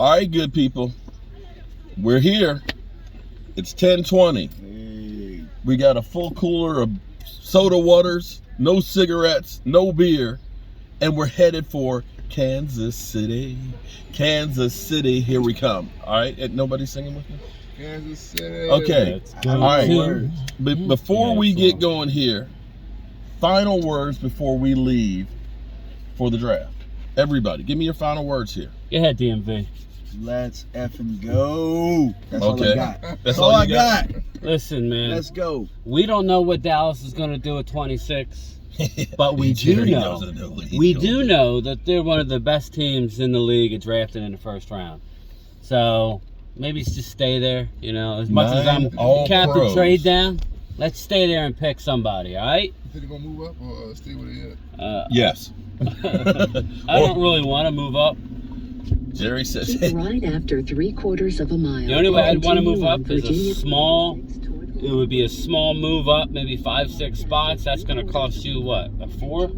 All right, good people. We're here. It's 10:20. Hey. We got a full cooler of soda waters, no cigarettes, no beer, and we're headed for Kansas City. Kansas City, here we come. All right, and nobody's singing with me? Kansas City. Okay. Let's go. All right. Words. Before Yeah, we get so- going here, final words before we leave for the draft. Everybody, give me your final words here. Go ahead, DMV. Let's effing go. That's all Okay. I got. That's all I you got. Listen, man. Let's go. We don't know what Dallas is going to do at 26, but we do Jerry know. doesn't know what he's We gonna do know that they're one of the best teams in the league and drafted in the first round. So maybe just stay there. You know, as much as I'm 9 all capping pros. trade down, let's stay there and pick somebody. All right? You think they're gonna move up or stay where they at? Yes. I don't really want to move up. Jerry says, Keep right after 3/4 of a mile. The only way I'd want to move up is Virginia a small. It would be a small move up, maybe 5-6 spots. That's going to cost you what, a 4?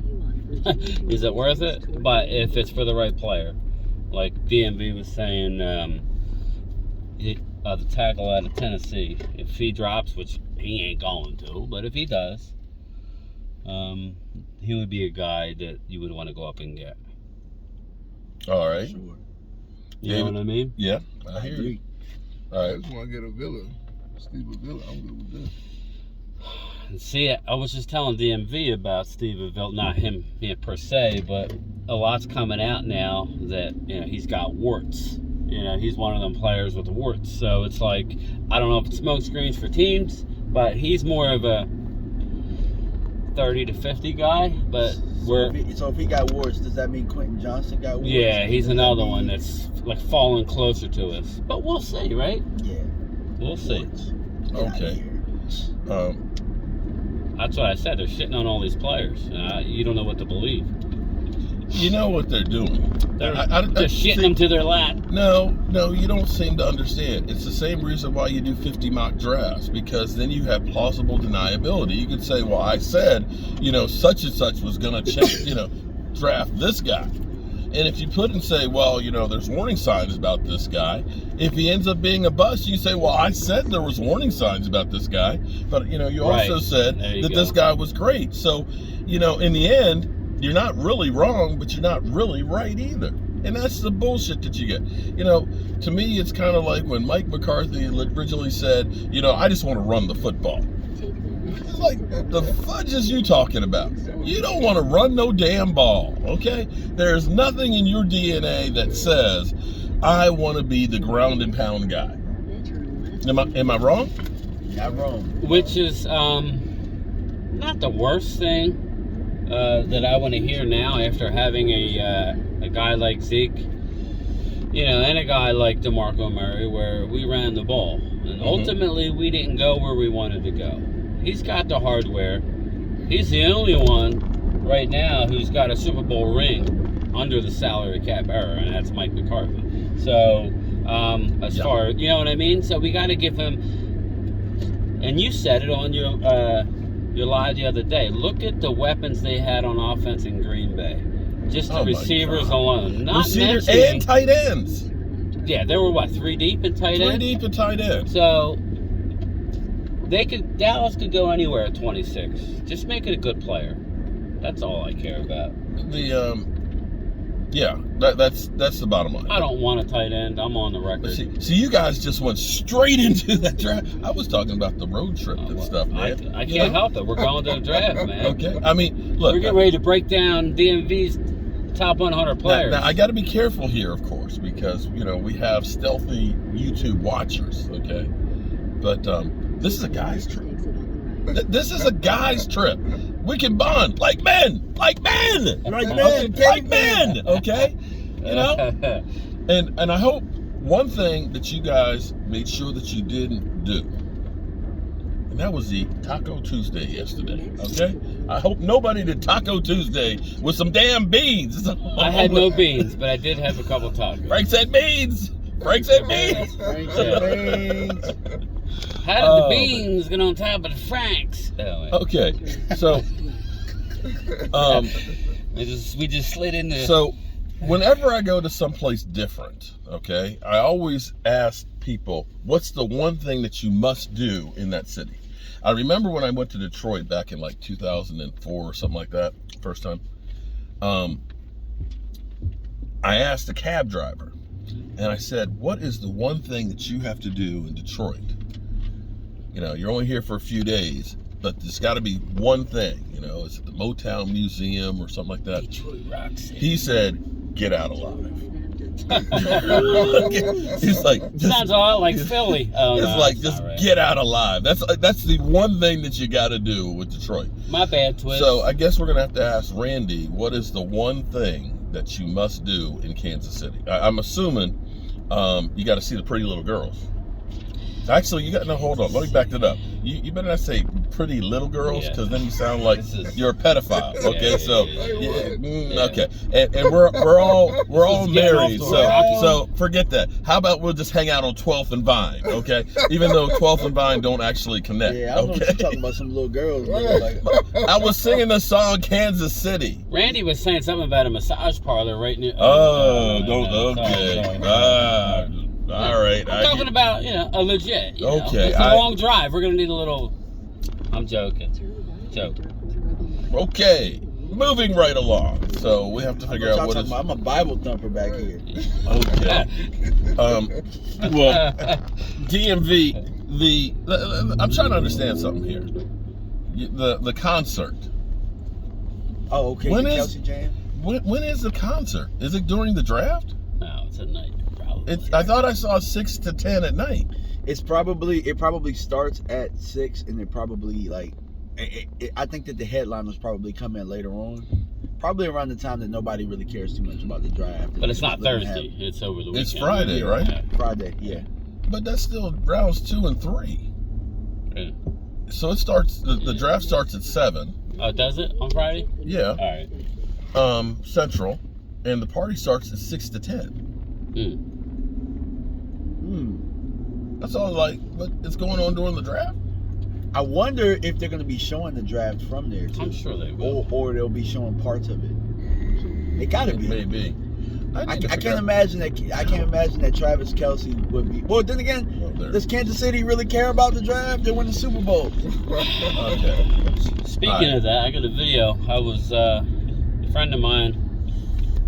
Is it worth it? But if it's for the right player, like DMV was saying, the tackle out of Tennessee, if he drops, which he ain't going to, but if he does, he would be a guy that you would want to go up and get. all right. Sure. You know what I mean? Yeah, I hear you. agree. All I right. just want to get a Villa. Steve Villa. I'm good with this. And see, I was just telling DMV about Steve Avila, not him per se, but a lot's coming out now that, you know, he's got warts. You know, he's one of them players with warts. So it's like, I don't know if it's smoke screens for teams, but he's more of a 30 to 50 guy. But So if he got warts, does that mean Quentin Johnson got warts? yeah, he's Does that another mean- one that's like falling closer to us. But we'll see, right? Yeah. We'll see. Get outta Okay. here. That's what I said. They're shitting on all these players. You don't know what to believe. You know what they're doing. They're I just shitting them to their lap. No, you don't seem to understand. It's the same reason why you do 50 mock drafts, because then you have plausible deniability. You could say, well, I said, such and such was going to, draft this guy. And if you put and say, well, there's warning signs about this guy, if he ends up being a bust, you say, well, I said there was warning signs about this guy, but, you Right. also said There you that go. this guy was great. So, in the end, you're not really wrong, but you're not really right either. And that's the bullshit that you get. To me, it's kind of like when Mike McCarthy originally said, I just want to run the football. It's like, the fudge is you talking about? You don't want to run no damn ball, okay? There's nothing in your DNA that says, I want to be the ground and pound guy. Am I wrong? Not wrong. Which is not the worst thing that I want to hear now after having a guy like Zeke, and a guy like DeMarco Murray, where we ran the ball. And ultimately, we didn't go where we wanted to go. He's got the hardware. He's the only one right now who's got a Super Bowl ring under the salary cap era, and that's Mike McCarthy. So, as far, you know what I mean? So we got to give him, and you said it on your live the other day, look at the weapons they had on offense in Green Bay. Just the Oh my receivers God. alone. Not Receivers mentioning, and tight ends. yeah, there were 3 deep in tight 3 end? deep and tight ends. So Dallas could go anywhere at 26. Just make it a good player. That's all I care about. That's the bottom line. I don't want a tight end. I'm on the record. See, you guys just went straight into that draft. I was talking about the road trip and stuff, man. I can't help it. We're going to the draft, man. Okay, I mean, look. We're getting ready to break down DMV's top 100 players. Now I got to be careful here, of course, because we have stealthy YouTube watchers. Okay, but this is a guy's trip. This is a guy's trip. We can bond like men, like men, Like men, okay? okay. Like men. Okay, And I hope one thing that you guys made sure that you didn't do, and that was the Taco Tuesday yesterday. Okay, I hope nobody did Taco Tuesday with some damn beans. I had no beans, but I did have a couple tacos. Frank said beans. Frank said beans. How did the beans get on top of the Franks? Okay, so we just slid in the. So whenever I go to someplace different, okay, I always ask people, what's the one thing that you must do in that city? I remember when I went to Detroit back in like 2004 or something like that, first time. I asked a cab driver, and I said, what is the one thing that you have to do in Detroit? You know, you're only here for a few days, but there's got to be one thing, you know, it's at the Motown Museum or something like that. Detroit rocks. He said, get out alive. He's like, Sounds a lot like Philly. Oh, it's no, like, that's just not right. get out alive. That's the one thing that you got to do with Detroit. My bad, Twist. So I guess we're going to have to ask Randy, what is the one thing that you must do in Kansas City? I'm assuming you got to see the pretty little girls. Actually, hold on. Let me back that up. You better not say pretty little girls, because then you sound like you're a pedophile. Okay, okay, and we're all married, so forget that. How about we'll just hang out on 12th and Vine, okay? Even though 12th and Vine don't actually connect. Yeah, I don't know what you're talking about, some little girls. Man, like, I was singing the song Kansas City. Randy was saying something about a massage parlor right near. All right. I'm talking about, a legit. Okay. It's a long drive. We're going to need a little. I'm joking. Okay. Moving right along. So we have to figure out what is. I'm a Bible thumper back here. Okay. Well, DMV, I'm trying to understand something here. The concert. Oh, okay. When is Kelsey Jam? When is the concert? Is it during the draft? No, it's at night. Probably. I thought I saw 6 to 10 at night. It probably starts at 6, and it probably I think that the headliners probably come in later on, probably around the time that nobody really cares too much about the draft. But it's not Thursday. It's over the weekend. It's Friday, right? Yeah. Friday, yeah. But that's still rounds 2 and 3. Yeah. So it starts. The draft starts at 7. Oh, does it on Friday? Yeah. All right. Central, and the party starts at 6 to 10. That's all. What is going on during the draft? I wonder if they're going to be showing the draft from there too. I'm sure they will. Or they'll be showing parts of it. It got to be. Maybe. I can't imagine that Travis Kelce would be. Well, then again, does Kansas City really care about the draft? They win the Super Bowl. Okay. Speaking of that, I got a video. I was a friend of mine,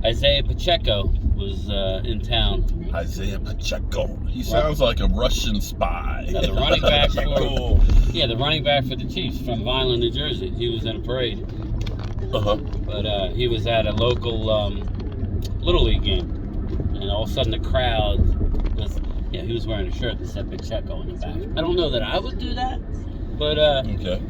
Isaiah Pacheco, was in town. Isaiah Pacheco. He sounds like a Russian spy. The running back for the Chiefs from Vineland, New Jersey. He was in a parade. But he was at a local Little League game, and all of a sudden the crowd was, he was wearing a shirt that said Pacheco in the back. I don't know that I would do that, but okay.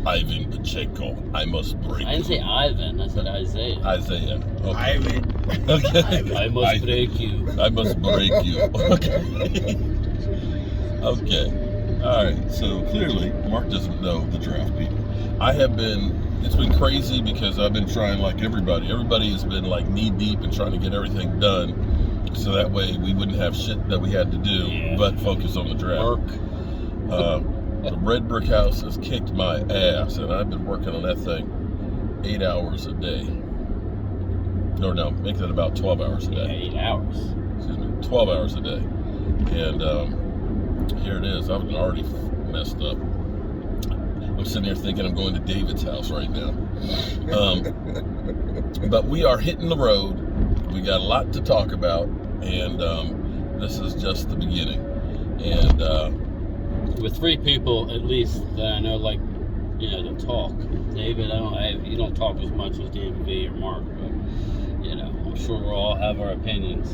Ivan Pacheco, I must break you. I didn't say Ivan, I said Isaiah. Isaiah. Okay. Ivan. Okay. I must break you. I must break you. Okay. Okay. All right. So clearly, Mark doesn't know the draft people. It's been crazy because I've been trying like everybody. Everybody has been like knee deep in trying to get everything done, so that way we wouldn't have shit that we had to do, but focus on the draft. The Red Brick House has kicked my ass, and I've been working on that thing 8 hours a day. No, make that about 12 hours a day. 8 hours. Excuse me, 12 hours a day. And here it is. I've already messed up. I'm sitting here thinking I'm going to David's house right now. But we are hitting the road. We got a lot to talk about, and this is just the beginning. And with 3 people at least that I know, that talk. David, you don't talk as much as DMV or Mark, but I'm sure we'll all have our opinions.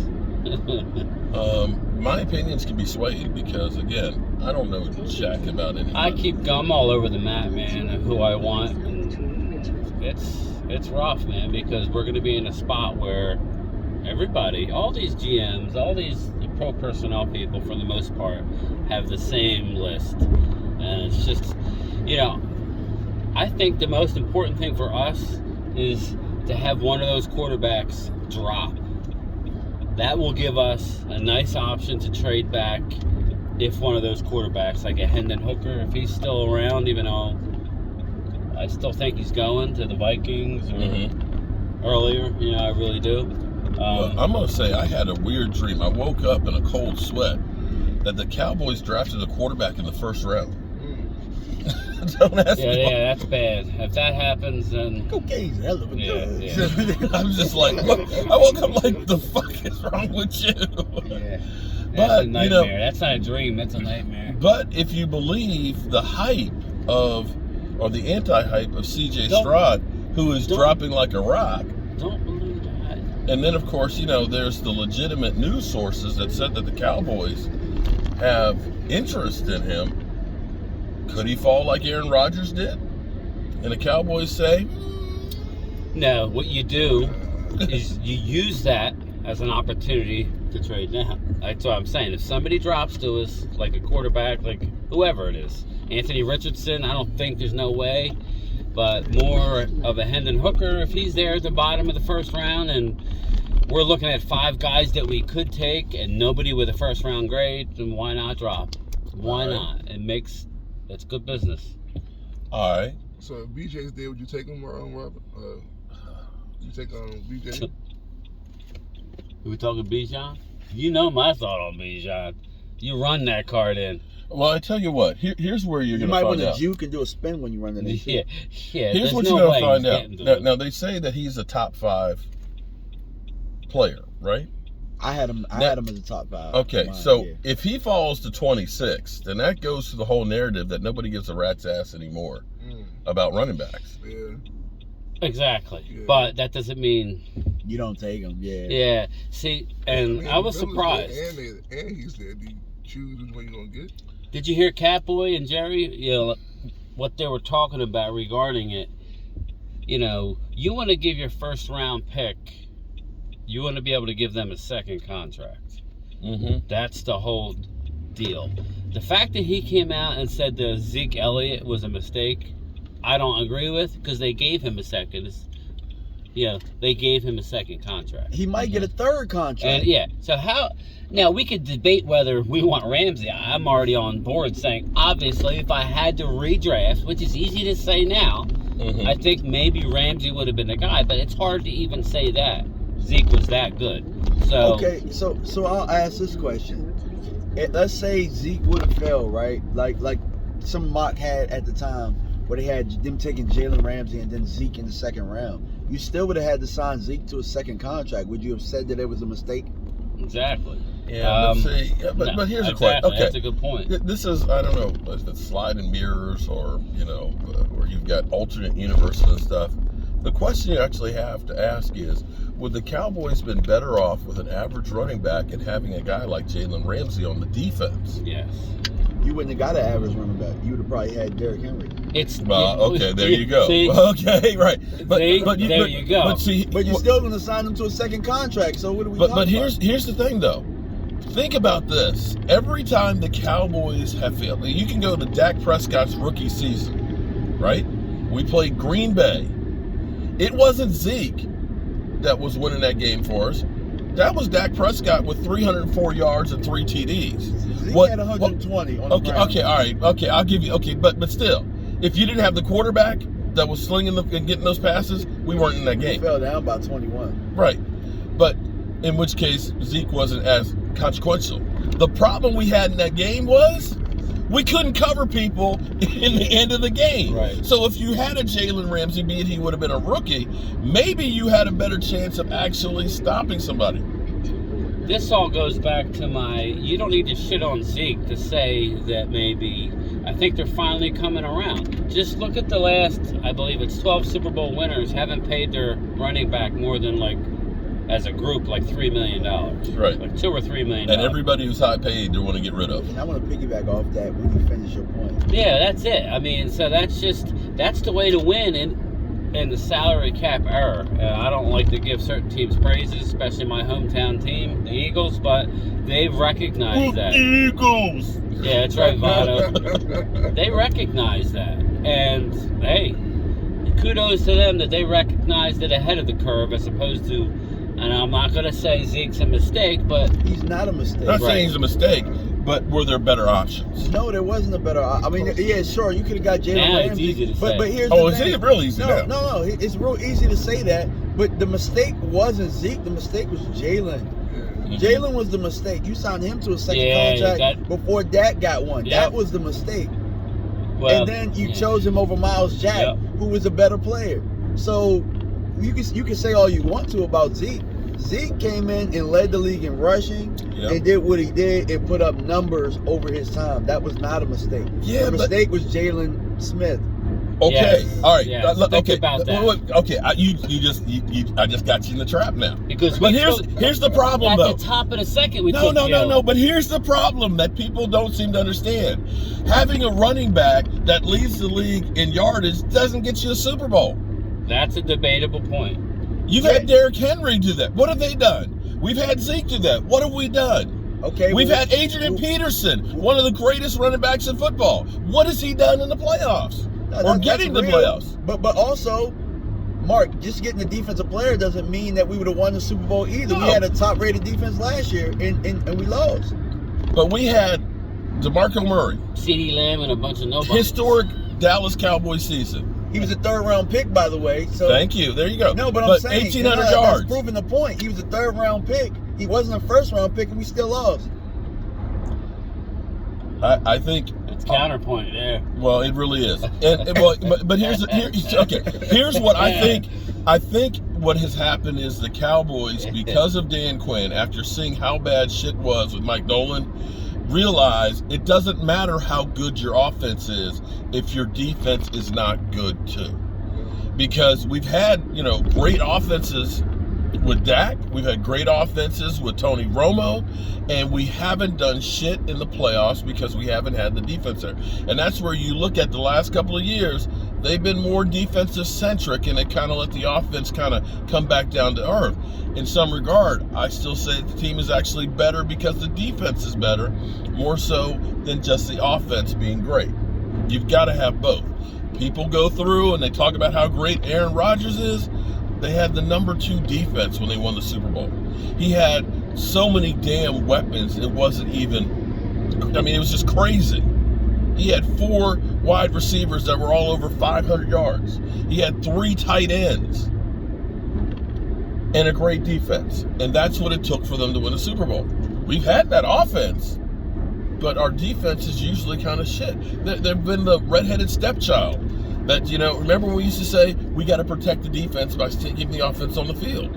My opinions can be swayed because, again, I don't know jack about anything. I keep gum all over the map, man, of who I want, and it's rough, man, because we're going to be in a spot where everybody, all these GMs, all these pro personnel people, for the most part, have the same list, and it's just, I think the most important thing for us is to have one of those quarterbacks drop. That will give us a nice option to trade back if one of those quarterbacks, like a Hendon Hooker, if he's still around, even though I still think he's going to the Vikings or earlier. You know, I really do. Well, I'm going to say I had a weird dream. I woke up in a cold sweat that the Cowboys drafted a quarterback in the first round. Don't ask me. Yeah, that's bad. If that happens, then Cocaine's a hell of a drug. yeah. I'm just like, I woke up like, the fuck is wrong with you? Yeah. That's But, a nightmare. That's not a dream. That's a nightmare. But if you believe the hype of, or the anti-hype of C.J. Don't- Stroud, who is don't- dropping like a rock, Don't believe that. and then of course, there's the legitimate news sources that said that the Cowboys have interest in him. Could he fall like Aaron Rodgers did? And the Cowboys say, No, what you do is you use that as an opportunity to trade down. That's what I'm saying. If somebody drops to us, like a quarterback, like whoever it is, Anthony Richardson, I don't think there's no way, but more of a Hendon Hooker, if he's there at the bottom of the first round, and we're looking at 5 guys that we could take and nobody with a first round grade, then why not drop? Why not? It's good business. all right. So if BJ's there, would you take him or Robert? You take BJ? Are we talking Bijan? You know my thought on Bijan. You run that card in. Well, I tell you what, here's where you're You going might to want find to out. juke and do a spin when you run the next. Yeah. Here's There's what no you're way going to he's find getting out. to Now, it. they say that he's a top 5 player, right? I had him as a top 5. Okay, Mine, so yeah. if he falls to 26, then that goes to the whole narrative that nobody gives a rat's ass anymore about running backs. Yeah. Exactly. Yeah. But that doesn't mean. You don't take him, yeah. Yeah. See, and I was surprised. And he's there. Do you choose which one you're going to get? Did you hear Catboy and Jerry? What they were talking about regarding it. You want to give your first round pick. You want to be able to give them a second contract. Mm-hmm. That's the whole deal. The fact that he came out and said that Zeke Elliott was a mistake, I don't agree with, because they gave him a second. They gave him a second contract. He might get a third contract. And so now we could debate whether we want Ramsey. I'm already on board saying, obviously, if I had to redraft, which is easy to say now, I think maybe Ramsey would have been the guy, but it's hard to even say that Zeke was that good. So Okay, so I'll ask this question. Let's say Zeke would have failed, right? Like some mock had at the time where they had them taking Jalen Ramsey and then Zeke in the second round. You still would have had to sign Zeke to a second contract. Would you have said that it was a mistake? Exactly. Yeah, but here's a question. Okay, That's a good point. This is, I don't know if it's sliding mirrors or, or you've got alternate universes and stuff. The question you actually have to ask is, would the Cowboys been better off with an average running back and having a guy like Jalen Ramsey on the defense? Yes. You wouldn't have got an average running back. You would have probably had Derrick Henry. Okay, there you go. See? Okay, right. But You go. But see, But you're still going to sign him to a second contract. So what are we talking But about? here's the thing though. Think about this. Every time the Cowboys have failed, you can go to Dak Prescott's rookie season, right? We played Green Bay. It wasn't Zeke that was winning that game for us. That was Dak Prescott with 304 yards and 3 TDs. Zeke had 120 on the ground. Okay, all right. Okay, I'll give you. Okay, but still, if you didn't have the quarterback that was slinging and getting those passes, we weren't in that We game. fell down by 21. Right. But in which case, Zeke wasn't as consequential. The problem we had in that game was we couldn't cover people in the end of the game. Right. So if you had a Jalen Ramsey, be it he would have been a rookie, maybe you had a better chance of actually stopping somebody. This all goes back to you don't need to shit on Zeke to say that maybe, I think they're finally coming around. Just look at the last, I believe it's 12 Super Bowl winners haven't paid their running back more than as a group, $3 million. Right. $2 or $3 million. And everybody who's high paid, they want to get rid of. And I want to piggyback off that when you finish your point. Yeah, that's it. I mean, so that's the way to win in the salary cap era. I don't like to give certain teams praises, especially my hometown team, the Eagles, but they've recognized that. Eagles! Yeah, that's right, Votto. They recognize that. And, hey, kudos to them that they recognized it ahead of the curve as opposed to, and I'm not going to say Zeke's a mistake, but... He's not a mistake. I'm not saying he's a mistake, but were there better options? No, there wasn't a better. I mean, yeah, sure, you could have got Jalen Now Ramsey. it's easy to but say. here's Oh, the thing. it's real easy now. No, it's real easy to say that. But the mistake wasn't Zeke. The mistake was Jalen. Yeah. Jalen was the mistake. You signed him to a second Yeah, contract before Dak got one. Yep. That was the mistake. Well, And then you chose him over Miles Jack, Yep. who was a better player. So you can say all you want to about Zeke. Zeke came in and led the league in rushing Yep. and did what he did and put up numbers over his time. That was not a mistake. Yeah, the but- mistake was Jalen Smith. Okay, Yes, all right. yes, think Okay, about that. Okay, I just got you in the trap now. because But we here's the problem at though. the top of the second, we No. took Jalen. But here's the problem that people don't seem to understand. Having a running back that leads the league in yardage doesn't get you a Super Bowl. That's a debatable point. You've had Derrick Henry do that. What have they done? We've had Zeke do that. What have we done? Okay, We've well, had Adrian Peterson, one of the greatest running backs in football. What has he done in the playoffs? Or that's getting the real. playoffs? But also, Mark, just getting a defensive player doesn't mean that we would have won the Super Bowl either. No. We had a top-rated defense last year, and we lost. But we had DeMarco Murray, CeeDee Lamb and a bunch of nobody. historic Dallas Cowboys season. He was a third-round pick, by the way. So Thank you. There you go. No, but I'm saying 1,800 that's yards. proving the point. He was a third-round pick. He wasn't a first-round pick, and we still lost. I think. It's counterpoint there. Well, it really is. But here's what I think. I think what has happened is the Cowboys, because of Dan Quinn, after seeing how bad shit was with Mike Nolan, realize it doesn't matter how good your offense is if your defense is not good too. Because we've had, great offenses with Dak, we've had great offenses with Tony Romo, and we haven't done shit in the playoffs because we haven't had the defense there. And that's where you look at the last couple of years, they've been more defensive centric, and they kind of let the offense kind of come back down to earth. In some regard, I still say the team is actually better because the defense is better, more so than just the offense being great. You've got to have both. People go through and they talk about how great Aaron Rodgers is. They had the number 2 defense when they won the Super Bowl. He had so many damn weapons, it wasn't even, it was just crazy. He had 4 wide receivers that were all over 500 yards. He had 3 tight ends and a great defense. And that's what it took for them to win the Super Bowl. We've had that offense, but our defense is usually kind of shit. They've been the redheaded stepchild. That, remember when we used to say, we got to protect the defense by keeping the offense on the field?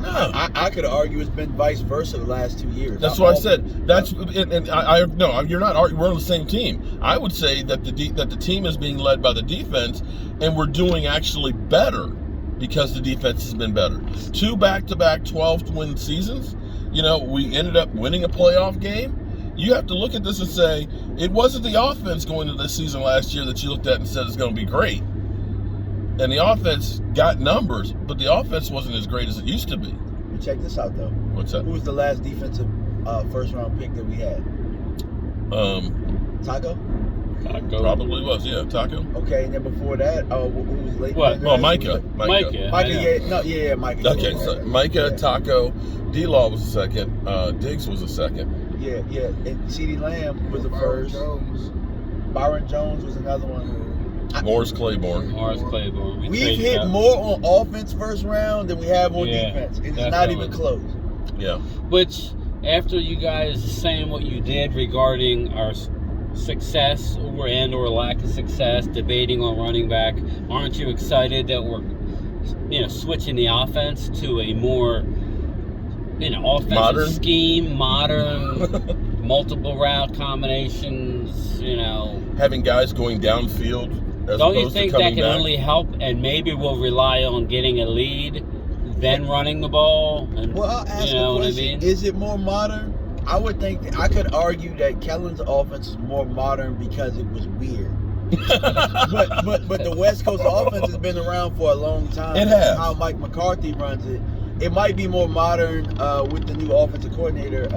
No. I could argue it's been vice versa the last 2 years. That's what I said. That's no, you're not arguing. We're on the same team. I would say that the team is being led by the defense, and we're doing actually better because the defense has been better. 2 back-to-back 12-win seasons. We ended up winning a playoff game. You have to look at this and say, it wasn't the offense going into this season last year that you looked at and said it's going to be great. And the offense got numbers, but the offense wasn't as great as it used to be. But check this out, though. What's that? Who was the last defensive first-round pick that we had? Taco? Taco. Probably was, yeah, Taco. Okay, and then before that, who was late? What? Well, Micah. Micah. Micah, Micah. Okay, so Micah, Taco, D-Law was the second, Diggs was the second. Yeah, and CeeDee Lamb was the first. Byron Jones was another one. Morris Claiborne. Morris Claiborne. We've hit more on offense first round than we have on defense. It's not even close. Yeah. Which, after you guys saying what you did regarding our success or lack of success, debating on running back, aren't you excited that we're switching the offense to a more offensive modern scheme, modern, multiple route combinations, having guys going downfield as Don't you opposed think to that coming can back? only help, and maybe we'll rely on getting a lead, then running the ball? And, Well, I'll ask you know a what I question. mean? Is it more modern? I would think I could argue that Kellen's offense is more modern because it was weird. but the West Coast offense has been around for a long time. It has. How Mike McCarthy runs it. It might be more modern with the new offensive coordinator,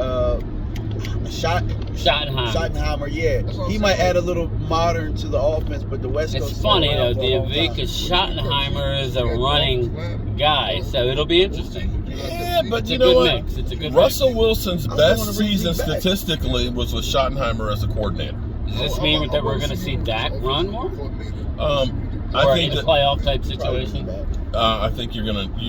Schottenheimer. Yeah, That's what I'm he might saying. add a little modern to the offense, but the West Coast. It's funny though, for a long time. because Schottenheimer is a running guy, so it'll be interesting. Yeah, but It's you a know good what? mix. It's a good Russell mix. Wilson's I best wanna bring season Zeke back. statistically was with Schottenheimer as a coordinator. Does this mean that we're going to see Dak run more? or think in a that, playoff type Probably situation. back. I think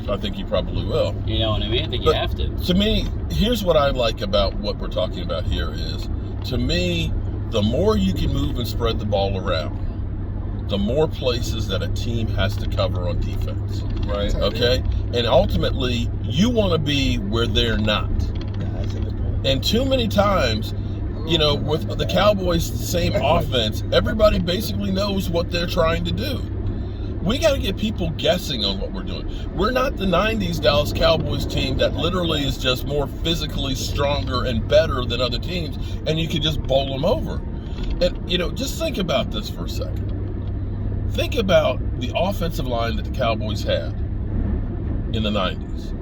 I think you probably will. You know what I mean? I think you But have to. To me, here's what I like about what we're talking about here is, to me, the more you can move and spread the ball around, the more places that a team has to cover on defense. Right. Okay? And ultimately, you want to be where they're not. Yeah, that's a good point. And too many times, with the Cowboys' same offense, everybody basically knows what they're trying to do. We got to get people guessing on what we're doing. We're not the 90s Dallas Cowboys team that literally is just more physically stronger and better than other teams, and you could just bowl them over. And, just think about this for a second. Think about the offensive line that the Cowboys had in the 90s.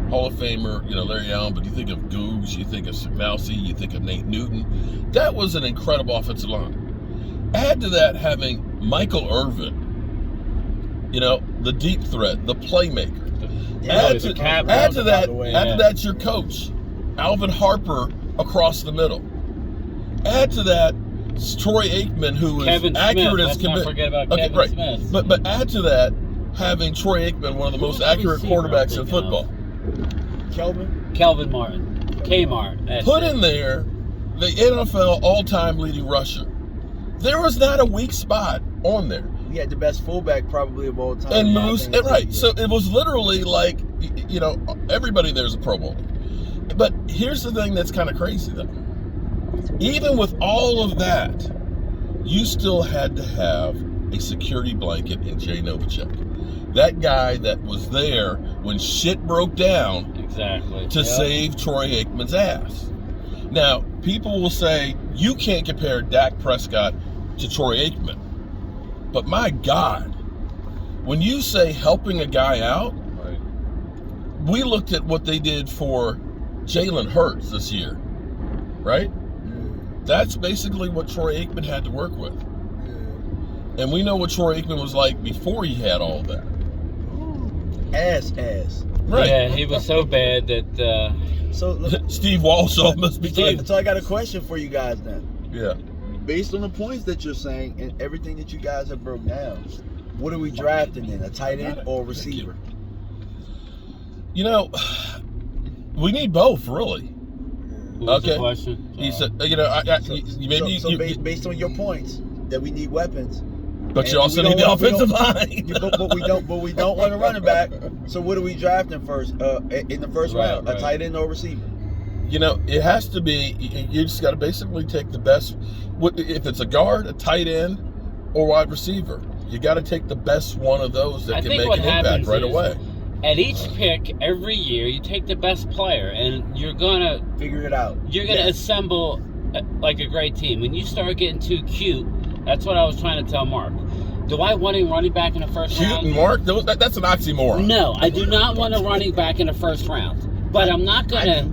Hall of Famer, Larry Allen, but you think of Googs, you think of Mousy, you think of Nate Newton. That was an incredible offensive line. Add to that having Michael Irvin, the deep threat, the playmaker. Add to that your coach, Alvin Harper, across the middle. Add to that Troy Aikman, who is Kevin accurate Smith. as Let's can not be. forget about Okay, Kevin right. Smith. But add to that having Troy Aikman, one of the most accurate receiver I'm quarterbacks in thinking football. Kelvin Martin. Kmart. That's Put it. in there the NFL all-time leading rusher. There was not a weak spot on there. He had the best fullback probably of all time. And Yeah, I Moose, think and right. yeah. So it was literally like, everybody there's a Pro Bowler. But here's the thing that's kind of crazy, though. Even with all of that, you still had to have a security blanket in Jay Novacek. That guy that was there when shit broke down Exactly. to save Troy Aikman's ass. Now, people will say, you can't compare Dak Prescott to Troy Aikman. But my God, when you say helping a guy out, Right. we looked at what they did for Jalen Hurts this year, right? That's basically what Troy Aikman had to work with. And we know what Troy Aikman was like before he had all that. Ass. Right. Yeah, he was so bad that So, look, Steve Walsh almost became. so I got a question for you guys now. Yeah. Based on the points that you're saying and everything that you guys have broke down, what are we drafting in? A tight end or a receiver? We need both, really. what was the Okay. question? He said, Based on your points, that we need weapons. but you and also we need the don't- we offensive don't- line. But we don't want a running back. So what are we drafting first? In the first Right, round, a right. tight end or receiver? It has to be. You just got to basically take the best. If it's a guard, a tight end, or wide receiver, you got to take the best one of those that I can think make what an impact happens right is, away. At each pick every year, you take the best player, and you're gonna Figure it out. assemble like a great team. When you start getting too cute, that's what I was trying to tell Mark. Do I want a running back in the first Cute round? and Mark, that's an oxymoron. No, I do not want a running back in the first round. But I'm not gonna.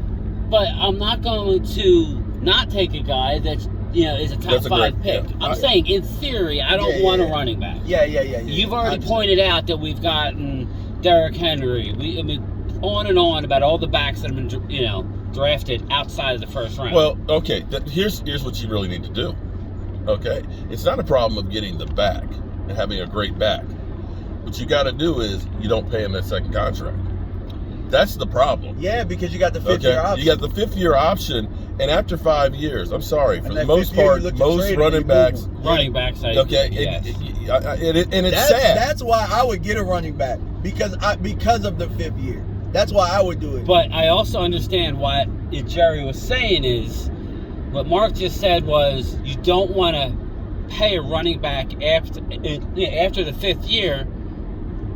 But I'm not going to not take a guy that's is a top That's a 5 great- pick. yeah. I'm saying in theory, I don't Yeah, want yeah. a running back. Yeah. You've already Absolutely. pointed out that we've gotten Derrick Henry. On and on about all the backs that have been drafted outside of the first round. Well, okay. Here's what you really need to do. Okay, it's not a problem of getting the back and having a great back. What you got to do is you don't pay him that second contract. That's the problem. Yeah, because you got the fifth-year option. You got the 5th-year option, and after 5 years, I'm sorry, for And the that most 5th year, part, you look to most trade him, running you backs. move running backs, Okay, yes. and it's sad. That's why I would get a running back because of the 5th year. That's why I would do it. But I also understand what Jerry was saying is, what Mark just said was, you don't want to pay a running back after the 5th year,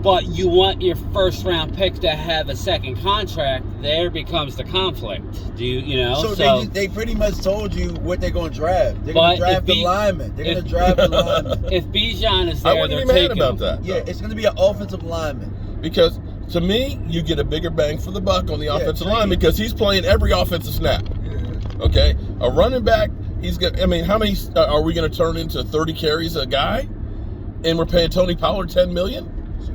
but you want your first round pick to have a second contract. There becomes the conflict. Do you know? So they pretty much told you what they're going to draft. They're going to draft the lineman. They're going to draft the lineman. If Bijan is I there, wouldn't they're be mad taking about him. that. Yeah, it's going to be an offensive lineman. Because to me, you get a bigger bang for the buck on the offensive line trade. because he's playing every offensive snap. Okay, a running back, he's got. I mean, how many are we going to turn into 30 carries a guy? And we're paying Tony Pollard $10 million?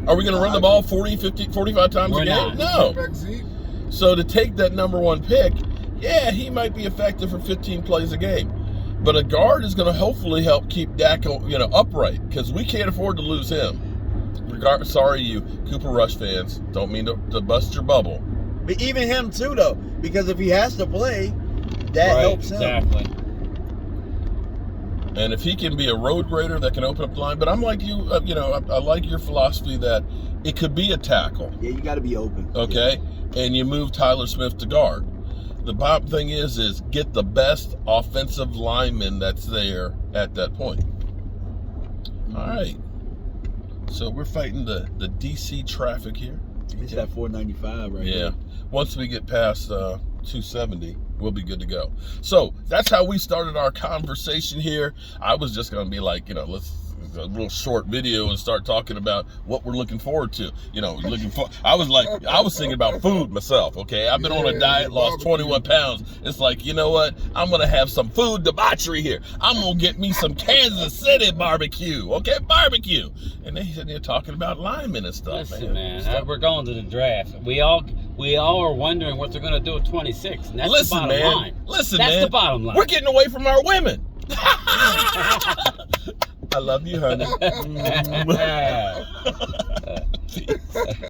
Are we going to run the ball 40, 50, 45 times We're a game? not. No. Back Zeke. So to take that number 1 pick, yeah, he might be effective for 15 plays a game. But a guard is going to hopefully help keep Dak, upright, because we can't afford to lose him. Sorry, you Cooper Rush fans. Don't mean to bust your bubble. But even him too, though, because if he has to play, that helps him. Exactly. And if he can be a road grader that can open up the line, but I'm like you, I like your philosophy that it could be a tackle. Yeah, you got to be open. Okay, and you move Tyler Smith to guard. The bottom thing is get the best offensive lineman that's there at that point. All right. So we're fighting the DC traffic here. It's that 495 right Yeah. here. Once we get past 270, we'll be good to go. So that's how we started our conversation here. I was just going to be like, let's a real short video and start talking about what we're looking forward to. I was thinking about food myself. Okay, I've been on a diet, lost 21 pounds. It's like, you know what? I'm gonna have some food debauchery here. I'm gonna get me some Kansas City barbecue. Okay, barbecue. And they sitting here talking about linemen and stuff. Listen, man, we're going to the draft. We all are wondering what they're gonna do at 26. And that's the bottom line. Listen, that's man. the bottom line. We're getting away from our women. I love you, honey.